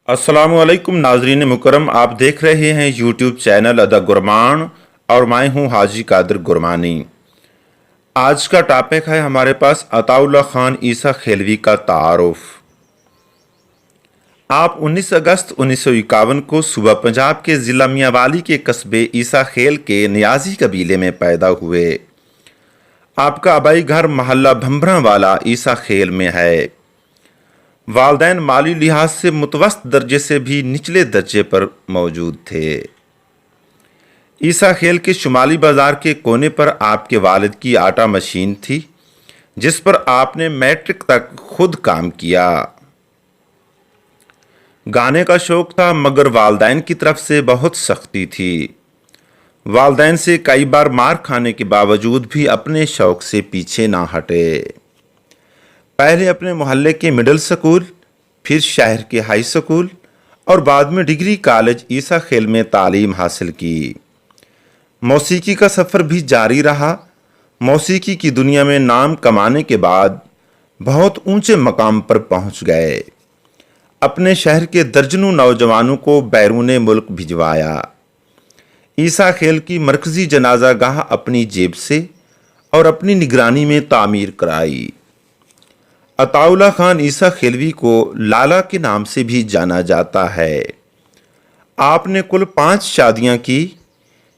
अस्सलाम वालेकुम नाजरीन मुकरम, आप देख रहे हैं यूट्यूब चैनल अदा गुरमान और मैं हूं हाजी कादिर गुरमानी। आज का टॉपिक है हमारे पास अताउल्लाह खान ईसा खेलवी का तारुफ। आप 19 अगस्त 1951 को सुबह पंजाब के ज़िला मियांवाली के कस्बे ईसा खेल के नियाजी कबीले में पैदा हुए। आपका आबाई घर महल्ला भंभरावाला ईसा खेल में है। वालदैन माली लिहाज से मुतवस्त दर्जे से भी निचले दर्जे पर मौजूद थे। ईसा खेल के शुमाली बाज़ार के कोने पर आपके वालिद की आटा मशीन थी, जिस पर आपने मैट्रिक तक खुद काम किया। गाने का शौक़ था, मगर वालदैन की तरफ से बहुत सख्ती थी। वालदैन से कई बार मार खाने के बावजूद भी अपने शौक़ से पीछे ना हटे। पहले अपने मोहल्ले के मिडिल स्कूल, फिर शहर के हाई स्कूल और बाद में डिग्री कॉलेज ईसा खेल में तालीम हासिल की। मौसीकी का सफ़र भी जारी रहा। मौसीकी की दुनिया में नाम कमाने के बाद बहुत ऊंचे मकाम पर पहुंच गए। अपने शहर के दर्जनों नौजवानों को बैरून मुल्क भिजवाया। ईसा खेल की मरकज़ी जनाजा गाह अपनी जेब से और अपनी निगरानी में तामीर कराई। अताउल्लाह खान ईसा खेलवी को लाला के नाम से भी जाना जाता है। आपने कुल 5 शादियां की,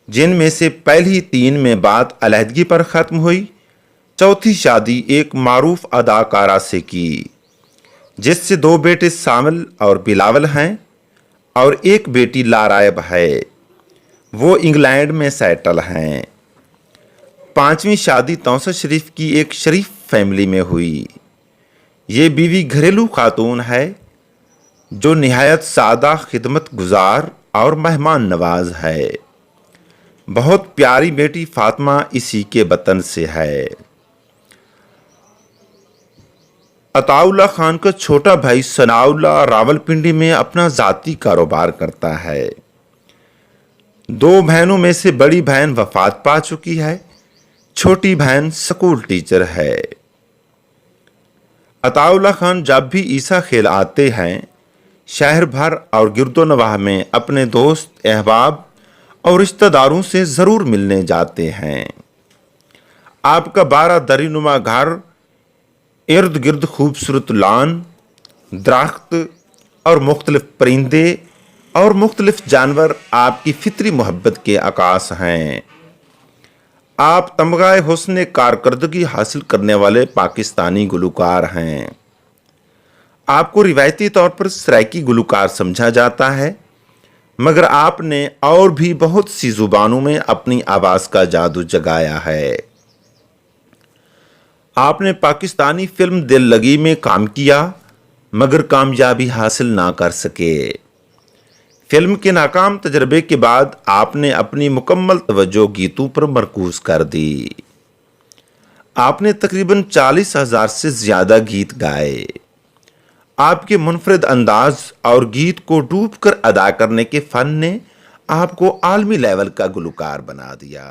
जिनमें से पहली 3 में बात अलहदगी पर ख़त्म हुई। चौथी शादी एक मारूफ अदाकारा से की, जिससे 2 बेटे सामिल और बिलावल हैं और एक बेटी लारायब है। वो इंग्लैंड में सेटल हैं। 5वीं शादी तौसा शरीफ की एक शरीफ फैमिली में हुई। ये बीवी घरेलू खातून है जो निहायत सादा, खिदमत गुजार और मेहमान नवाज है। बहुत प्यारी बेटी फातिमा इसी के वतन से है। अताउल्लाह खान का छोटा भाई सनाउल्लाह रावलपिंडी में अपना ज़ाती कारोबार करता है। 2 बहनों में से बड़ी बहन वफात पा चुकी है, छोटी बहन स्कूल टीचर है। अताउल्लाह खान जब भी ईसा खेल आते हैं, शहर भर और गिरदोनवाह में अपने दोस्त, अहबाब और रिश्तेदारों से ज़रूर मिलने जाते हैं। आपका 12 दरीनुमा घर, इर्द गिर्द खूबसूरत लान, दरख्त और मुख्तलिफ परिंदे और मुख्तलिफ जानवर आपकी फितरी मोहब्बत के अकास हैं। आप तमगाए हुस्न कारकर्दगी हासिल करने वाले पाकिस्तानी गुलकार हैं। आपको रिवायती तौर पर सराइकी गुलकार समझा जाता है, मगर आपने और भी बहुत सी ज़ुबानों में अपनी आवाज़ का जादू जगाया है। आपने पाकिस्तानी फिल्म दिल लगी में काम किया, मगर कामयाबी हासिल ना कर सके। फिल्म के नाकाम तजर्बे के बाद आपने अपनी मुकम्मल तवज्जो गीतों पर मरकूज कर दी। आपने तकरीबन 40,000 से ज़्यादा गीत गाए। आपके मुनफरिद अंदाज और गीत को डूब कर अदा करने के फ़न ने आपको आलमी लेवल का गुलकार बना दिया।